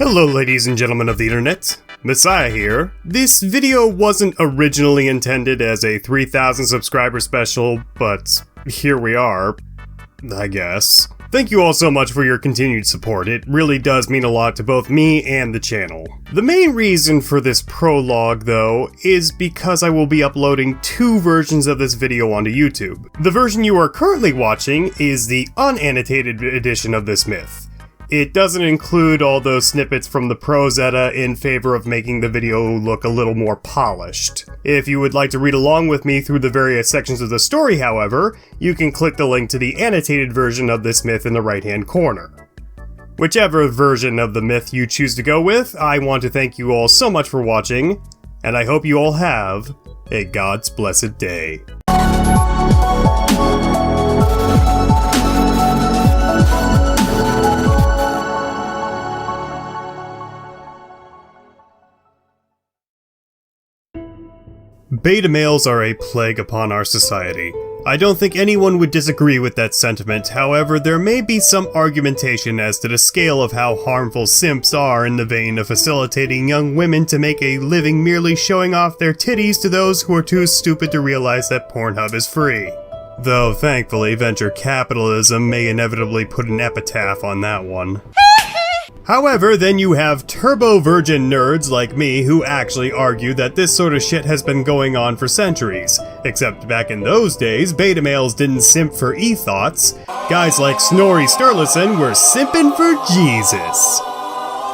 Hello ladies and gentlemen of the internet, Messiah here. This video wasn't originally intended as a 3,000 subscriber special, but here we are, I guess. Thank you all so much for your continued support. It really does mean a lot to both me and the channel. The main reason for this prologue, though, is because I will be uploading two versions of this video onto YouTube. The version you are currently watching is the unannotated edition of this myth. It doesn't include all those snippets from the prose edda in favor of making the video look a little more polished. If you would like to read along with me through the various sections of the story, however, you can click the link to the annotated version of this myth in the right-hand corner. Whichever version of the myth you choose to go with, I want to thank you all so much for watching, and I hope you all have a God's blessed day. Beta males are a plague upon our society. I don't think anyone would disagree with that sentiment, however there may be some argumentation as to the scale of how harmful simps are in the vein of facilitating young women to make a living merely showing off their titties to those who are too stupid to realize that Pornhub is free. Though thankfully venture capitalism may inevitably put an epitaph on that one. However, then you have turbo-virgin nerds like me who actually argue that this sort of shit has been going on for centuries. Except back in those days, beta males didn't simp for e-thoughts. Guys like Snorri were simping for Jesus.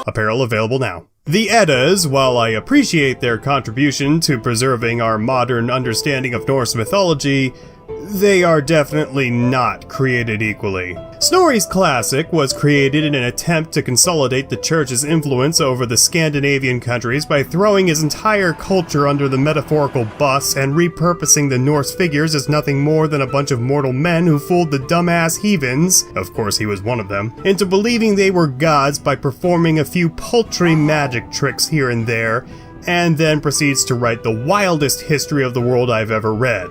Apparel available now. The Eddas, while I appreciate their contribution to preserving our modern understanding of Norse mythology, they are definitely not created equally. Snorri's classic was created in an attempt to consolidate the church's influence over the Scandinavian countries by throwing his entire culture under the metaphorical bus and repurposing the Norse figures as nothing more than a bunch of mortal men who fooled the dumbass heathens, of course he was one of them, into believing they were gods by performing a few paltry magic tricks here and there, and then proceeds to write the wildest history of the world I've ever read.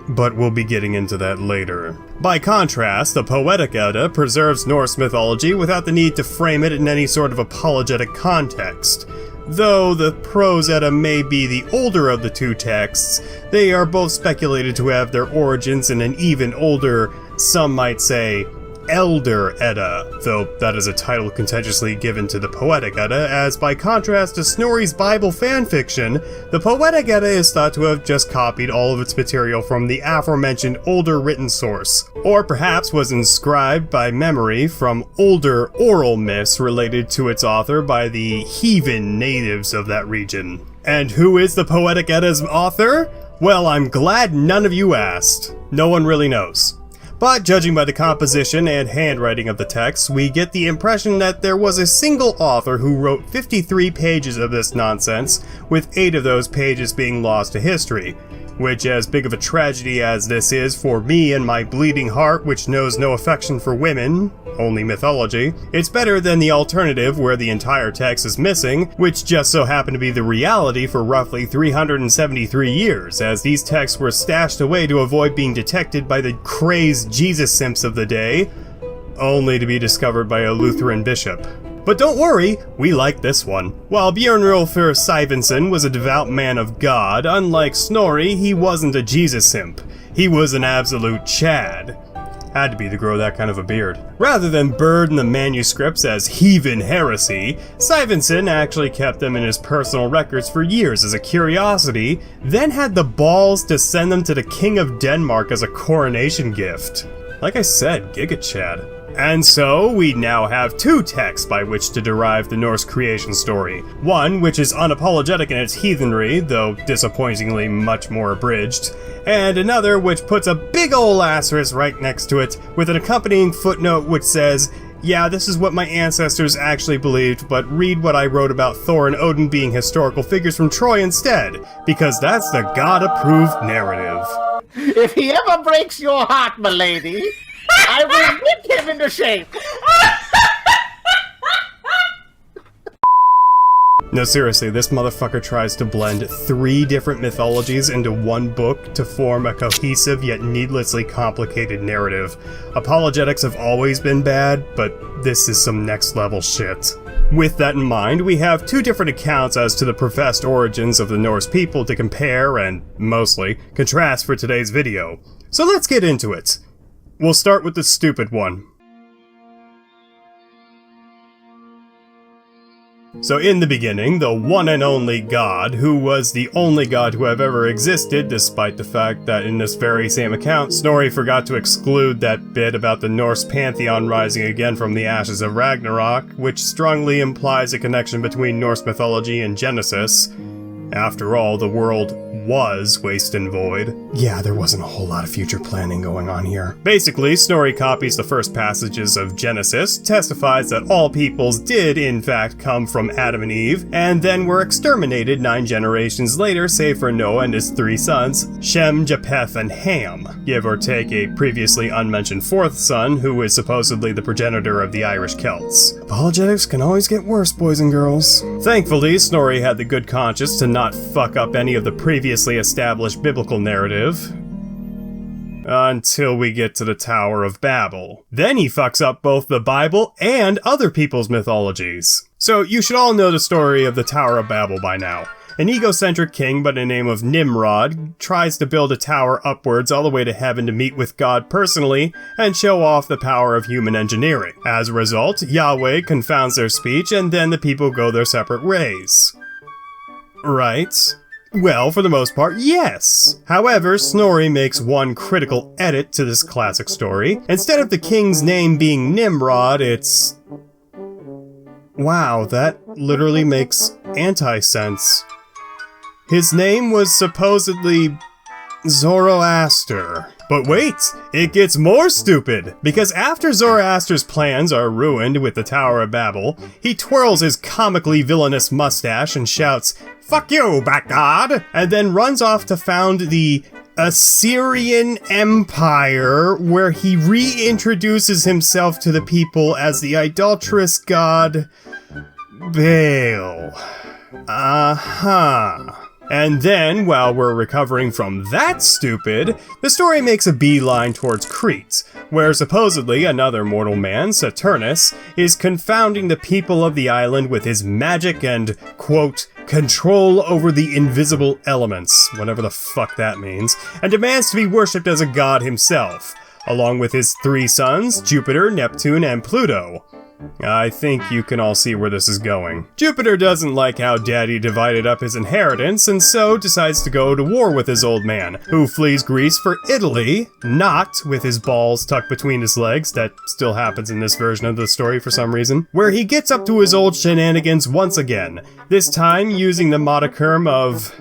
But we'll be getting into that later. By contrast, the Poetic Edda preserves Norse mythology without the need to frame it in any sort of apologetic context. Though the Prose Edda may be the older of the two texts, they are both speculated to have their origins in an even older, some might say, Elder Edda, though that is a title contentiously given to the Poetic Edda, as by contrast to Snorri's Bible fanfiction, the Poetic Edda is thought to have just copied all of its material from the aforementioned older written source, or perhaps was inscribed by memory from older oral myths related to its author by the heathen natives of that region. And who is the Poetic Edda's author? Well, I'm glad none of you asked. No one really knows. But judging by the composition and handwriting of the text, we get the impression that there was a single author who wrote 53 pages of this nonsense, with 8 of those pages being lost to history. Which, as big of a tragedy as this is for me and my bleeding heart which knows no affection for women, only mythology, it's better than the alternative where the entire text is missing, which just so happened to be the reality for roughly 373 years, as these texts were stashed away to avoid being detected by the crazed Jesus simps of the day, only to be discovered by a Lutheran bishop. But don't worry, we like this one. While Björnrolfur Sivensen was a devout man of God, unlike Snorri, he wasn't a Jesus simp. He was an absolute Chad. Had to be to grow that kind of a beard. Rather than burden the manuscripts as heathen heresy, Sivensen actually kept them in his personal records for years as a curiosity, then had the balls to send them to the King of Denmark as a coronation gift. Like I said, Giga Chad. And so, we now have two texts by which to derive the Norse creation story. One, which is unapologetic in its heathenry, though disappointingly much more abridged, and another which puts a big ol' asterisk right next to it, with an accompanying footnote which says, yeah, this is what my ancestors actually believed, but read what I wrote about Thor and Odin being historical figures from Troy instead, because that's the God-approved narrative. If he ever breaks your heart, milady, I will whip him into shape! No, seriously, this motherfucker tries to blend 3 different mythologies into one book to form a cohesive yet needlessly complicated narrative. Apologetics have always been bad, but this is some next level shit. With that in mind, we have two different accounts as to the professed origins of the Norse people to compare and, mostly, contrast for today's video. So let's get into it. We'll start with the stupid one. So in the beginning, the one and only god, who was the only god to have ever existed, despite the fact that in this very same account, Snorri forgot to exclude that bit about the Norse pantheon rising again from the ashes of Ragnarok, which strongly implies a connection between Norse mythology and Genesis. After all, the world was waste and void. Yeah, there wasn't a whole lot of future planning going on here. Basically, Snorri copies the first passages of Genesis, testifies that all peoples did in fact come from Adam and Eve, and then were exterminated 9 generations later, save for Noah and his 3 sons, Shem, Japheth, and Ham, give or take a previously unmentioned 4th son, who is supposedly the progenitor of the Irish Celts. Apologetics can always get worse, boys and girls. Thankfully, Snorri had the good conscience to not fuck up any of the previously established biblical narrative. Until we get to the Tower of Babel. Then he fucks up both the Bible and other people's mythologies. So you should all know the story of the Tower of Babel by now. An egocentric king by the name of Nimrod tries to build a tower upwards all the way to heaven to meet with God personally and show off the power of human engineering. As a result, Yahweh confounds their speech and then the people go their separate ways. Right? Well, for the most part, yes. However, Snorri makes one critical edit to this classic story. Instead of the king's name being Nimrod, it's... Wow, that literally makes anti-sense. His name was supposedly Zoroaster. But wait, it gets more stupid, because after Zoroaster's plans are ruined with the Tower of Babel, he twirls his comically villainous mustache and shouts, "Fuck you, black god!" and then runs off to found the Assyrian Empire, where he reintroduces himself to the people as the idolatrous god Baal. And then, while we're recovering from that stupid, the story makes a beeline towards Crete, where supposedly another mortal man, Saturnus, is confounding the people of the island with his magic and, quote, control over the invisible elements, whatever the fuck that means, and demands to be worshipped as a god himself, along with his 3 sons, Jupiter, Neptune, and Pluto. I think you can all see where this is going. Jupiter doesn't like how Daddy divided up his inheritance, and so decides to go to war with his old man, who flees Greece for Italy, not with his balls tucked between his legs, that still happens in this version of the story for some reason, where he gets up to his old shenanigans once again, this time using the modicum of...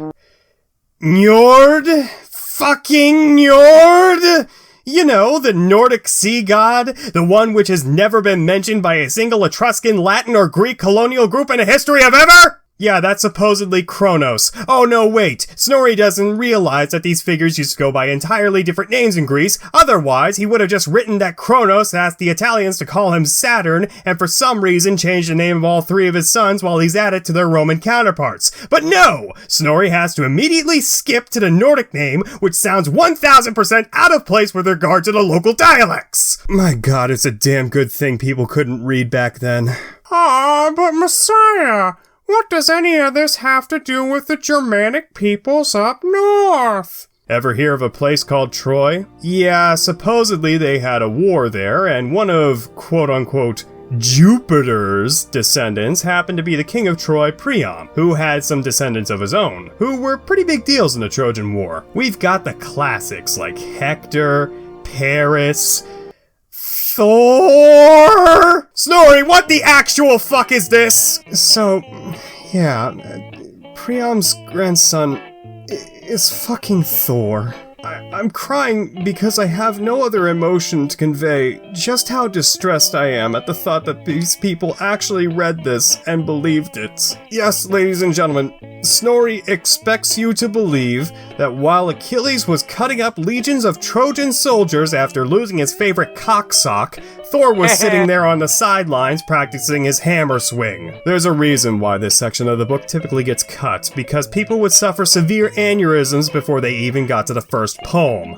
Njord? Fucking Njord? You know, the Nordic sea god, the one which has never been mentioned by a single Etruscan, Latin, or Greek colonial group in the history of ever? Yeah, that's supposedly Kronos. Oh no, wait. Snorri doesn't realize that these figures used to go by entirely different names in Greece. Otherwise, he would have just written that Kronos asked the Italians to call him Saturn, and for some reason changed the name of all 3 of his sons while he's added to their Roman counterparts. But no! Snorri has to immediately skip to the Nordic name, which sounds 1000% out of place with regard to the local dialects. My god, it's a damn good thing people couldn't read back then. But Messiah... what does any of this have to do with the Germanic peoples up north? Ever hear of a place called Troy? Yeah, supposedly they had a war there, and one of, quote-unquote, Jupiter's descendants happened to be the king of Troy, Priam, who had some descendants of his own, who were pretty big deals in the Trojan War. We've got the classics like Hector, Paris... Thor! Snorri, what the actual fuck is this? So, yeah, Priam's grandson is fucking Thor. I'm crying because I have no other emotion to convey just how distressed I am at the thought that these people actually read this and believed it. Yes, ladies and gentlemen, Snorri expects you to believe that while Achilles was cutting up legions of Trojan soldiers after losing his favorite cocksock, Thor was sitting there on the sidelines practicing his hammer swing. There's a reason why this section of the book typically gets cut, because people would suffer severe aneurysms before they even got to the first poem.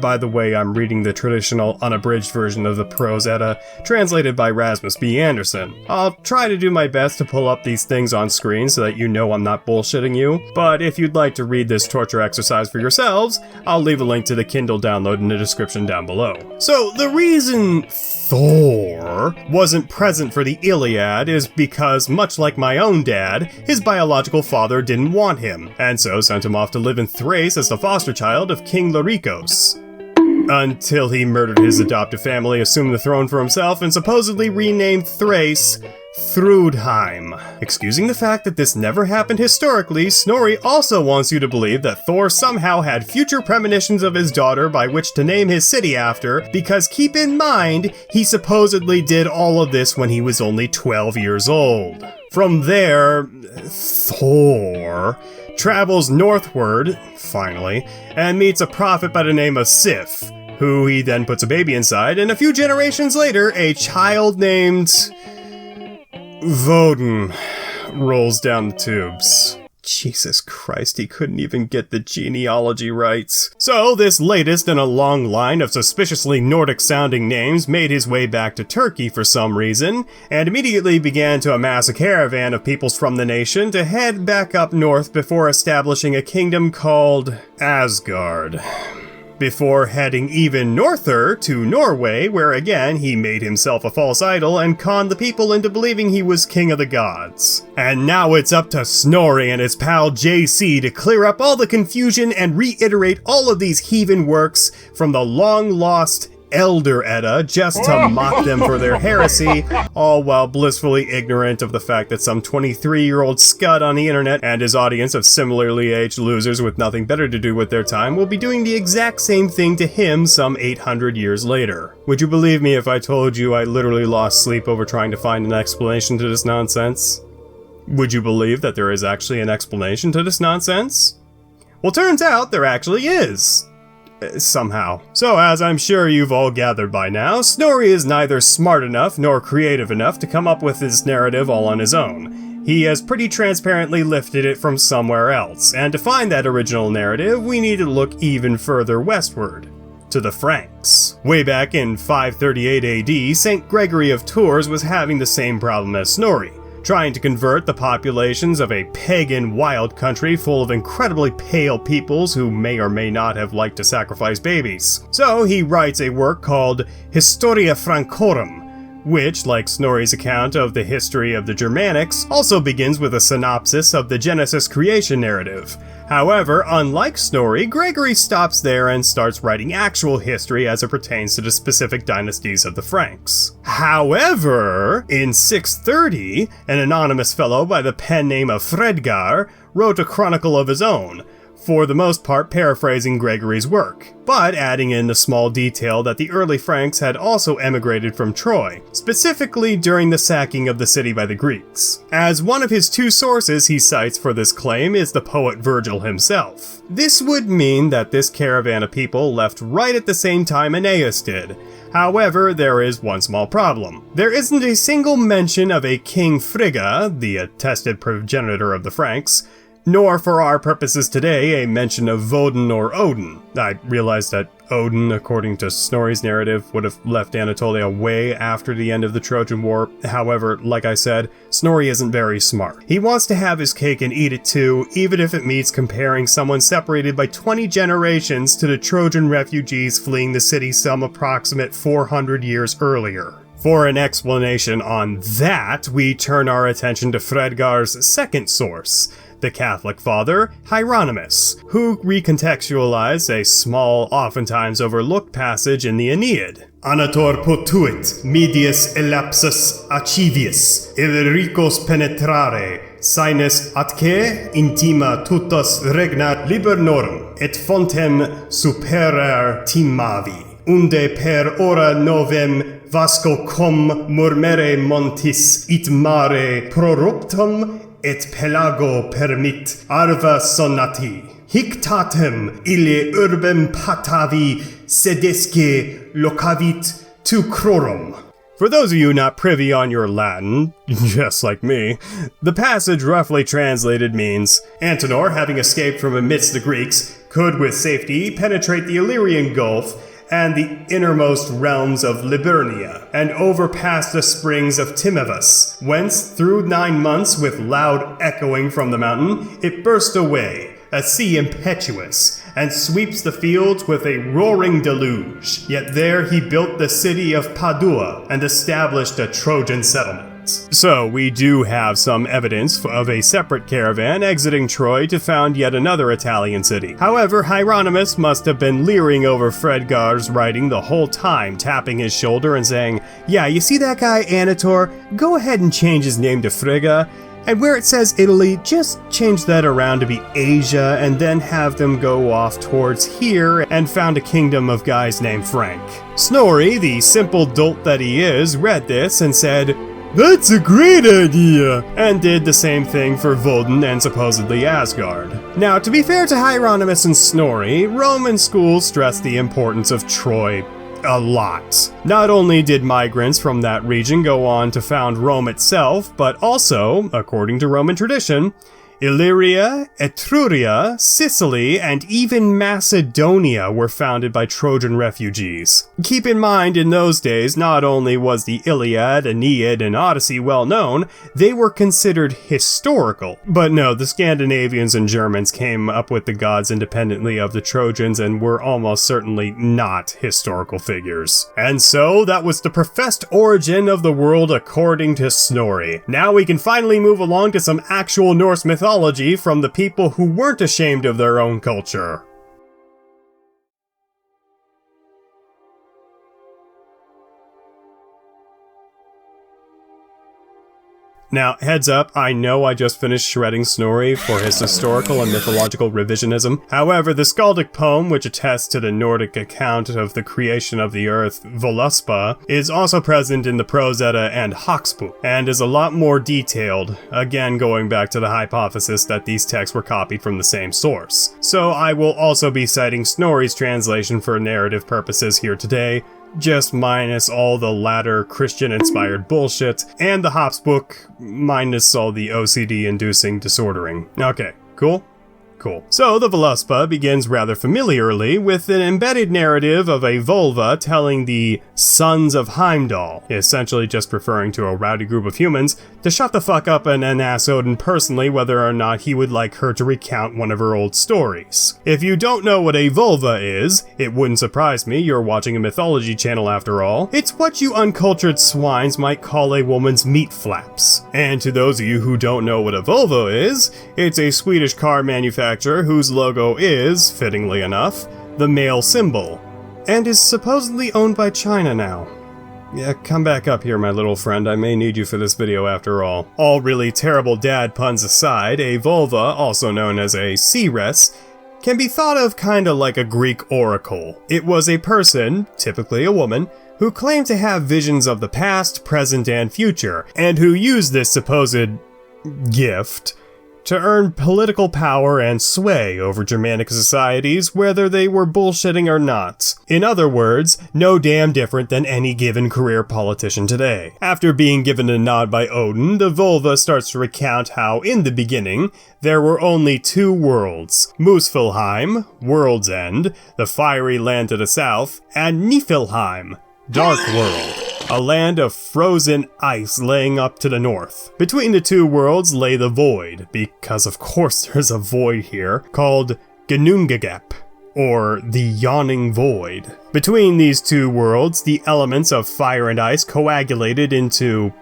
By the way, I'm reading the traditional unabridged version of the Prose Edda, translated by Rasmus B. Anderson. I'll try to do my best to pull up these things on screen so that you know I'm not bullshitting you, but if you'd like to read this torture exercise for yourselves, I'll leave a link to the Kindle download in the description down below. So, the reason Thor wasn't present for the Iliad is because, much like my own dad, his biological father didn't want him, and so sent him off to live in Thrace as the foster child of King Lorikos. Until he murdered his adoptive family, assumed the throne for himself, and supposedly renamed Thrace Thrudheim. Excusing the fact that this never happened historically, Snorri also wants you to believe that Thor somehow had future premonitions of his daughter by which to name his city after, because keep in mind, he supposedly did all of this when he was only 12 years old. From there, Thor travels northward, finally, and meets a prophet by the name of Sif, who he then puts a baby inside, and a few generations later, a child named Woden rolls down the tubes. Jesus Christ, he couldn't even get the genealogy right. So, this latest in a long line of suspiciously Nordic-sounding names made his way back to Turkey for some reason, and immediately began to amass a caravan of peoples from the nation to head back up north before establishing a kingdom called Asgard. Before heading even norther to Norway, where again he made himself a false idol and conned the people into believing he was king of the gods. And now it's up to Snorri and his pal JC to clear up all the confusion and reiterate all of these heathen works from the long-lost Elder Edda just to mock them for their heresy, all while blissfully ignorant of the fact that some 23-year-old scud on the internet and his audience of similarly aged losers with nothing better to do with their time will be doing the exact same thing to him some 800 years later. Would you believe me if I told you I literally lost sleep over trying to find an explanation to this nonsense? Would you believe that there is actually an explanation to this nonsense? Well, turns out there actually is. Somehow. So, as I'm sure you've all gathered by now, Snorri is neither smart enough nor creative enough to come up with this narrative all on his own. He has pretty transparently lifted it from somewhere else, and to find that original narrative, we need to look even further westward, to the Franks. Way back in 538 AD, St. Gregory of Tours was having the same problem as Snorri, trying to convert the populations of a pagan wild country full of incredibly pale peoples who may or may not have liked to sacrifice babies. So he writes a work called Historia Francorum, which, like Snorri's account of the history of the Germanics, also begins with a synopsis of the Genesis creation narrative. However, unlike Snorri, Gregory stops there and starts writing actual history as it pertains to the specific dynasties of the Franks. However, in 630, an anonymous fellow by the pen name of Fredgar wrote a chronicle of his own, for the most part paraphrasing Gregory's work, but adding in the small detail that the early Franks had also emigrated from Troy, specifically during the sacking of the city by the Greeks. As one of his two sources he cites for this claim is the poet Virgil himself. This would mean that this caravan of people left right at the same time Aeneas did. However, there is one small problem. There isn't a single mention of a King Frigga, the attested progenitor of the Franks, nor for our purposes today a mention of Woden or Odin. I realize that Odin, according to Snorri's narrative, would have left Anatolia way after the end of the Trojan War. However, like I said, Snorri isn't very smart. He wants to have his cake and eat it too, even if it means comparing someone separated by 20 generations to the Trojan refugees fleeing the city some approximate 400 years earlier. For an explanation on that, we turn our attention to Fredgar's second source, the Catholic father, Hieronymus, who recontextualized a small, oftentimes overlooked passage in the Aeneid. Anator potuit, medius elapsus achivius, illericos penetrare, sines atque intima tutas regna libernorum, et fontem superer timavi, unde per ora novem vasco com murmere montis it mare proruptum et pelago permit arva sonati. Hic tatem ille urbem patavi sedesque locavit tu crorum. For those of you not privy on your Latin, just like me, the passage roughly translated means, Antenor, having escaped from amidst the Greeks, could with safety penetrate the Illyrian Gulf and the innermost realms of Liburnia, and overpass the springs of Timavus, whence, through 9 months with loud echoing from the mountain, it burst away, a sea impetuous, and sweeps the fields with a roaring deluge. Yet there he built the city of Padua, and established a Trojan settlement. So we do have some evidence of a separate caravan exiting Troy to found yet another Italian city. However, Hieronymus must have been leering over Fredgar's writing the whole time, tapping his shoulder and saying, "Yeah, you see that guy Anator? Go ahead and change his name to Frigga. And where it says Italy, just change that around to be Asia, and then have them go off towards here and found a kingdom of guys named Frank." Snorri, the simple dolt that he is, read this and said, "That's a great idea!" and did the same thing for Woden and supposedly Asgard. Now, to be fair to Hieronymus and Snorri, Roman schools stressed the importance of Troy a lot. Not only did migrants from that region go on to found Rome itself, but also, according to Roman tradition, Illyria, Etruria, Sicily, and even Macedonia were founded by Trojan refugees. Keep in mind, in those days, not only was the Iliad, Aeneid, and Odyssey well known, they were considered historical. But no, the Scandinavians and Germans came up with the gods independently of the Trojans and were almost certainly not historical figures. And so, that was the professed origin of the world according to Snorri. Now we can finally move along to some actual Norse mythology from the people who weren't ashamed of their own culture. Now, heads up, I know I just finished shredding Snorri for his historical and mythological revisionism. However, the skaldic poem, which attests to the Nordic account of the creation of the earth, Voluspa, is also present in the Prose Edda and Hawksbook, and is a lot more detailed, again going back to the hypothesis that these texts were copied from the same source. So I will also be citing Snorri's translation for narrative purposes here today, just minus all the latter Christian-inspired bullshit, and the Hawksbook minus all the OCD-inducing disordering. Okay, cool? Cool. So the Voluspa begins rather familiarly with an embedded narrative of a vulva telling the sons of Heimdall, essentially just referring to a rowdy group of humans, to shut the fuck up and ask Odin personally whether or not he would like her to recount one of her old stories. If you don't know what a vulva is, it wouldn't surprise me, you're watching a mythology channel after all. It's what you uncultured swines might call a woman's meat flaps. And to those of you who don't know what a vulva is, it's a Swedish car manufacturer whose logo is, fittingly enough, the male symbol, and is supposedly owned by China now. Yeah, come back up here, my little friend, I may need you for this video after all. All really terrible dad puns aside, a vulva, also known as a seeress, can be thought of kinda like a Greek oracle. It was a person, typically a woman, who claimed to have visions of the past, present, and future, and who used this supposed gift to earn political power and sway over Germanic societies, whether they were bullshitting or not. In other words, no damn different than any given career politician today. After being given a nod by Odin, the vulva starts to recount how, in the beginning, there were only two worlds: Muspelheim, World's End, the fiery land to the south, and Niflheim, Dark World, a land of frozen ice laying up to the north. Between the two worlds lay the void, because of course there's a void here, called Ginnungagap, or the Yawning Void. Between these two worlds, the elements of fire and ice coagulated into,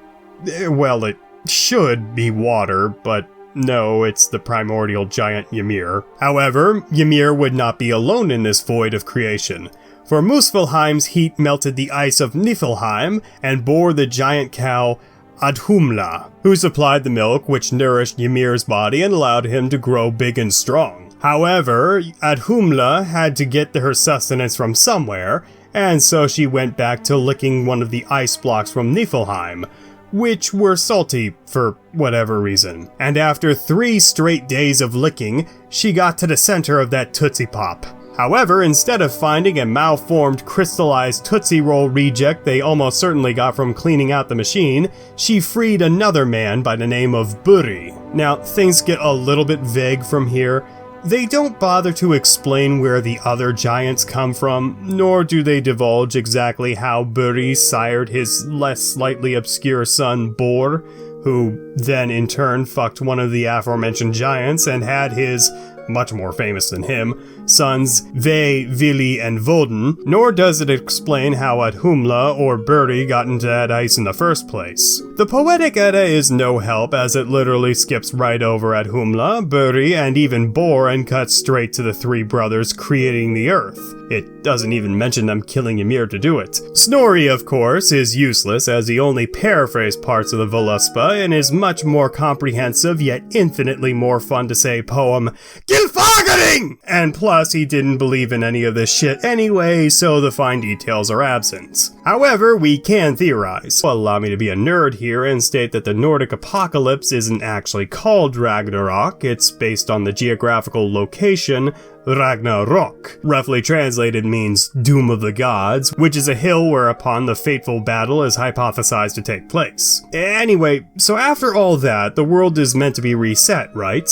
well, it should be water, but no, it's the primordial giant Ymir. However, Ymir would not be alone in this void of creation. For Muspelheim's heat melted the ice of Niflheim and bore the giant cow Adhumla, who supplied the milk which nourished Ymir's body and allowed him to grow big and strong. However, Adhumla had to get her sustenance from somewhere, and so she went back to licking one of the ice blocks from Niflheim, which were salty for whatever reason. And after 3 straight days of licking, she got to the center of that Tootsie Pop. However, instead of finding a malformed crystallized Tootsie Roll reject they almost certainly got from cleaning out the machine, she freed another man by the name of Buri. Now, things get a little bit vague from here. They don't bother to explain where the other giants come from, nor do they divulge exactly how Buri sired his less slightly obscure son Bor, who then in turn fucked one of the aforementioned giants and had his, much more famous than him, sons Ve, Vili, and Voden, nor does it explain how Athumla or Buri got into that ice in the first place. The Poetic Edda is no help as it literally skips right over Athumla, Buri, and even Bor and cuts straight to the three brothers creating the earth. It doesn't even mention them killing Ymir to do it. Snorri, of course, is useless as he only paraphrased parts of the Voluspa in his much more comprehensive yet infinitely more fun to say poem, Gylfaginning! And plus, he didn't believe in any of this shit anyway, so the fine details are absent. However, we can theorize. Allow me to be a nerd here and state that the Nordic apocalypse isn't actually called Ragnarok, it's based on the geographical location Ragnarok. Roughly translated means Doom of the Gods, which is a hill whereupon the fateful battle is hypothesized to take place. Anyway, so after all that, the world is meant to be reset, right?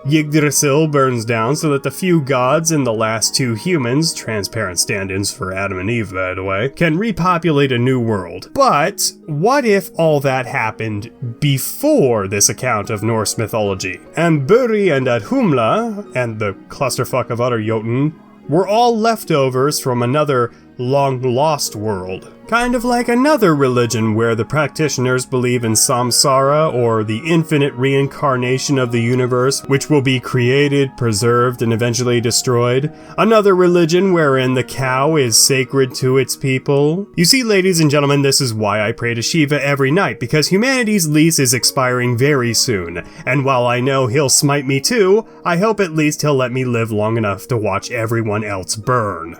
Yggdrasil burns down so that the few gods and the last two humans, transparent stand-ins for Adam and Eve by the way, can repopulate a new world. But what if all that happened before this account of Norse mythology? And Buri and Athumla, and the clusterfuck of other Jotun, were all leftovers from another long-lost world. Kind of like another religion where the practitioners believe in samsara, or the infinite reincarnation of the universe, which will be created, preserved, and eventually destroyed. Another religion wherein the cow is sacred to its people. You see, ladies and gentlemen, this is why I pray to Shiva every night, because humanity's lease is expiring very soon, and while I know he'll smite me too, I hope at least he'll let me live long enough to watch everyone else burn.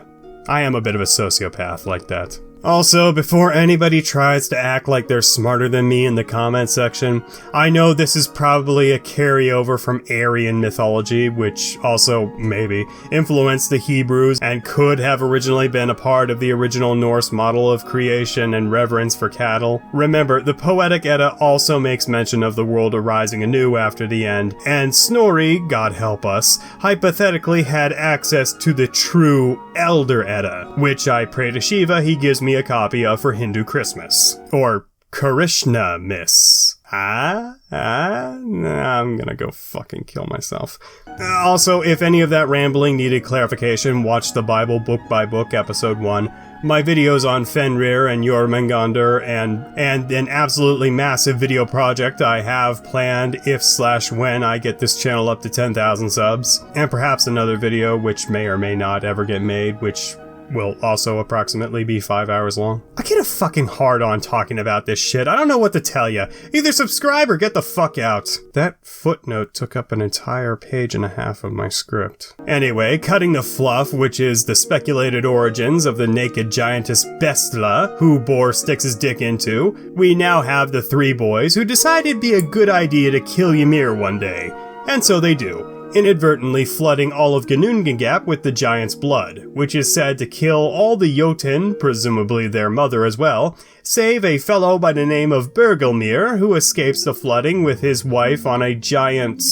I am a bit of a sociopath like that. Also, before anybody tries to act like they're smarter than me in the comment section, I know this is probably a carryover from Aryan mythology, which also, maybe, influenced the Hebrews and could have originally been a part of the original Norse model of creation and reverence for cattle. Remember, the Poetic Edda also makes mention of the world arising anew after the end, and Snorri, God help us, hypothetically had access to the true Elder Edda, which I pray to Shiva he gives me a copy of for Hindu Christmas. Or Krishna Miss. I'm gonna go fucking kill myself. Also, if any of that rambling needed clarification, watch the Bible book by book episode 1. My videos on Fenrir and Jormungandr and an absolutely massive video project I have planned if/when I get this channel up to 10,000 subs. And perhaps another video which may or may not ever get made, which will also approximately be 5 hours long. I get a fucking hard on talking about this shit. I don't know what to tell you. Either subscribe or get the fuck out. That footnote took up an entire page and a half of my script. Anyway, cutting the fluff, which is the speculated origins of the naked giantess Bestla, who Bor sticks his dick into, we now have the three boys who decided it'd be a good idea to kill Ymir one day. And so they do, inadvertently flooding all of Ginnungagap with the giant's blood, which is said to kill all the Jotun, presumably their mother as well, save a fellow by the name of Bergelmir, who escapes the flooding with his wife on a giant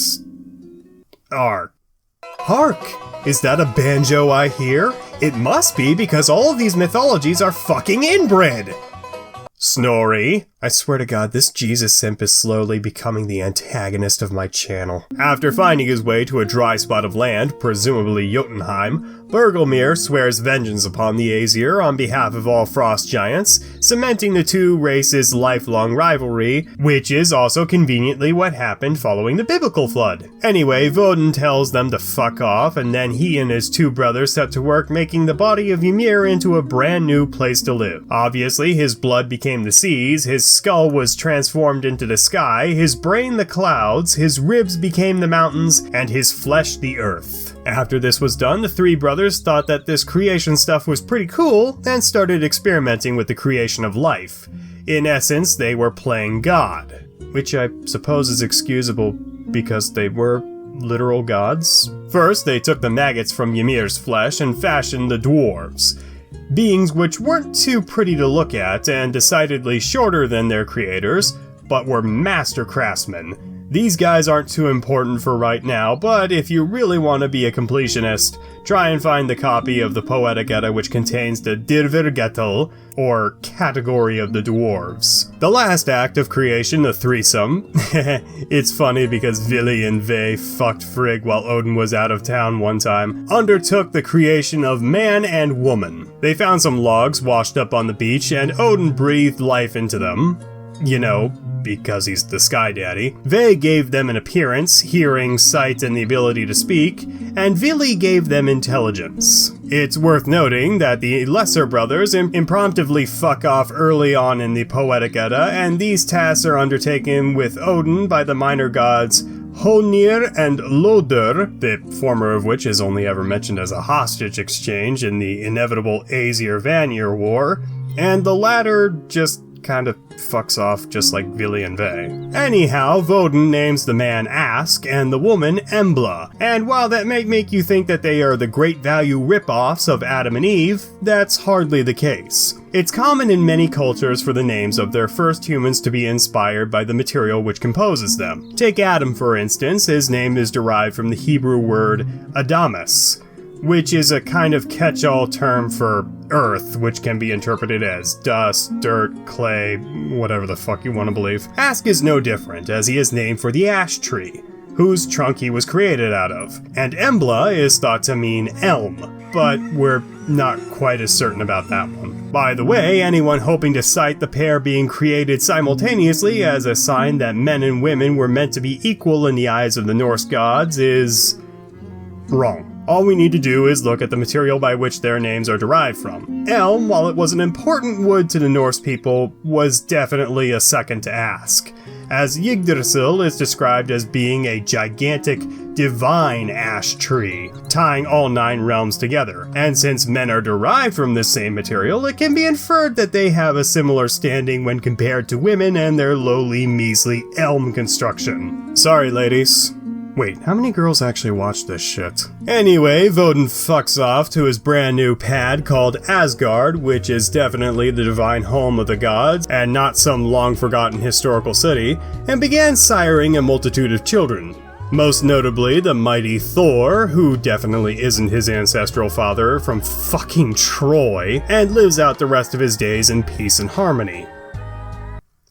ark. Hark! Is that a banjo I hear? It must be, because all of these mythologies are fucking inbred! Snorri. I swear to God, this Jesus simp is slowly becoming the antagonist of my channel. After finding his way to a dry spot of land, presumably Jotunheim, Bergelmir swears vengeance upon the Aesir on behalf of all frost giants, cementing the two races' lifelong rivalry, which is also conveniently what happened following the biblical flood. Anyway, Woden tells them to fuck off, and then he and his two brothers set to work making the body of Ymir into a brand new place to live. Obviously, his blood became the seas, his skull was transformed into the sky, his brain the clouds, his ribs became the mountains, and his flesh the earth. After this was done, the three brothers thought that this creation stuff was pretty cool and started experimenting with the creation of life. In essence, they were playing God, which I suppose is excusable because they were literal gods. First, they took the maggots from Ymir's flesh and fashioned the dwarves, beings which weren't too pretty to look at and decidedly shorter than their creators, but were master craftsmen. These guys aren't too important for right now, but if you really want to be a completionist, try and find the copy of the Poetic Edda which contains the Dirvirgetal, or category of the dwarves. The last act of creation, the threesome. It's funny because Vili and Ve fucked Frigg while Odin was out of town one time, undertook the creation of man and woman. They found some logs washed up on the beach, and Odin breathed life into them. You know, because he's the Sky Daddy. Ve gave them an appearance, hearing, sight, and the ability to speak, and Vili gave them intelligence. It's worth noting that the lesser brothers impromptly fuck off early on in the Poetic Edda, and these tasks are undertaken with Odin by the minor gods Honir and Lodur, the former of which is only ever mentioned as a hostage exchange in the inevitable Aesir-Vanir War, and the latter just kind of fucks off just like Vili and Ve. Anyhow, Vodun names the man Ask and the woman Embla, and while that may make you think that they are the great value rip-offs of Adam and Eve, that's hardly the case. It's common in many cultures for the names of their first humans to be inspired by the material which composes them. Take Adam for instance, his name is derived from the Hebrew word Adamus, which is a kind of catch-all term for earth, which can be interpreted as dust, dirt, clay, whatever the fuck you want to believe. Ask is no different, as he is named for the ash tree, whose trunk he was created out of, and Embla is thought to mean elm, but we're not quite as certain about that one. By the way, anyone hoping to cite the pair being created simultaneously as a sign that men and women were meant to be equal in the eyes of the Norse gods is wrong. All we need to do is look at the material by which their names are derived from. Elm, while it was an important wood to the Norse people, was definitely a second to Ask, as Yggdrasil is described as being a gigantic, divine ash tree, tying all 9 realms together. And since men are derived from this same material, it can be inferred that they have a similar standing when compared to women and their lowly, measly elm construction. Sorry, ladies. Wait, how many girls actually watch this shit? Anyway, Vodun fucks off to his brand new pad called Asgard, which is definitely the divine home of the gods, and not some long-forgotten historical city, and began siring a multitude of children. Most notably, the mighty Thor, who definitely isn't his ancestral father from fucking Troy, and lives out the rest of his days in peace and harmony.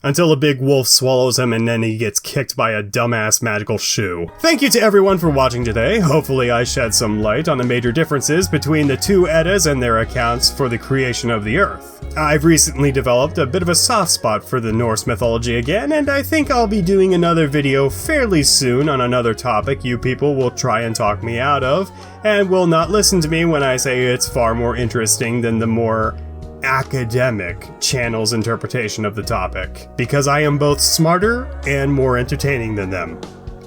Until a big wolf swallows him and then he gets kicked by a dumbass magical shoe. Thank you to everyone for watching today. Hopefully I shed some light on the major differences between the two Eddas and their accounts for the creation of the Earth. I've recently developed a bit of a soft spot for the Norse mythology again, and I think I'll be doing another video fairly soon on another topic you people will try and talk me out of, and will not listen to me when I say it's far more interesting than the more academic channel's interpretation of the topic, because I am both smarter and more entertaining than them.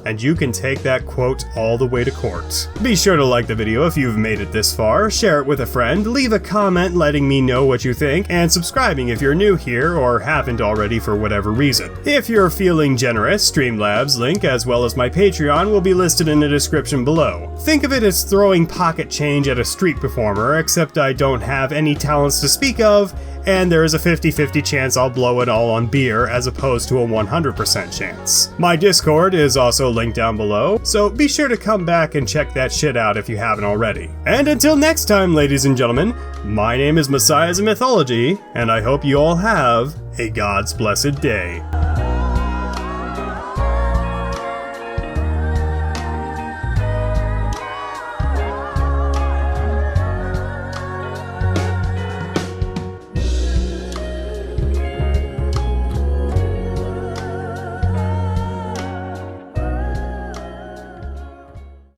And you can take that quote all the way to court. Be sure to like the video if you've made it this far, share it with a friend, leave a comment letting me know what you think, and subscribing if you're new here or haven't already for whatever reason. If you're feeling generous, Streamlabs link as well as my Patreon will be listed in the description below. Think of it as throwing pocket change at a street performer, except I don't have any talents to speak of, and there is a 50-50 chance I'll blow it all on beer as opposed to a 100% chance. My Discord is also linked down below, so be sure to come back and check that shit out if you haven't already. And until next time, ladies and gentlemen, my name is Messiahs of Mythology, and I hope you all have a God's blessed day.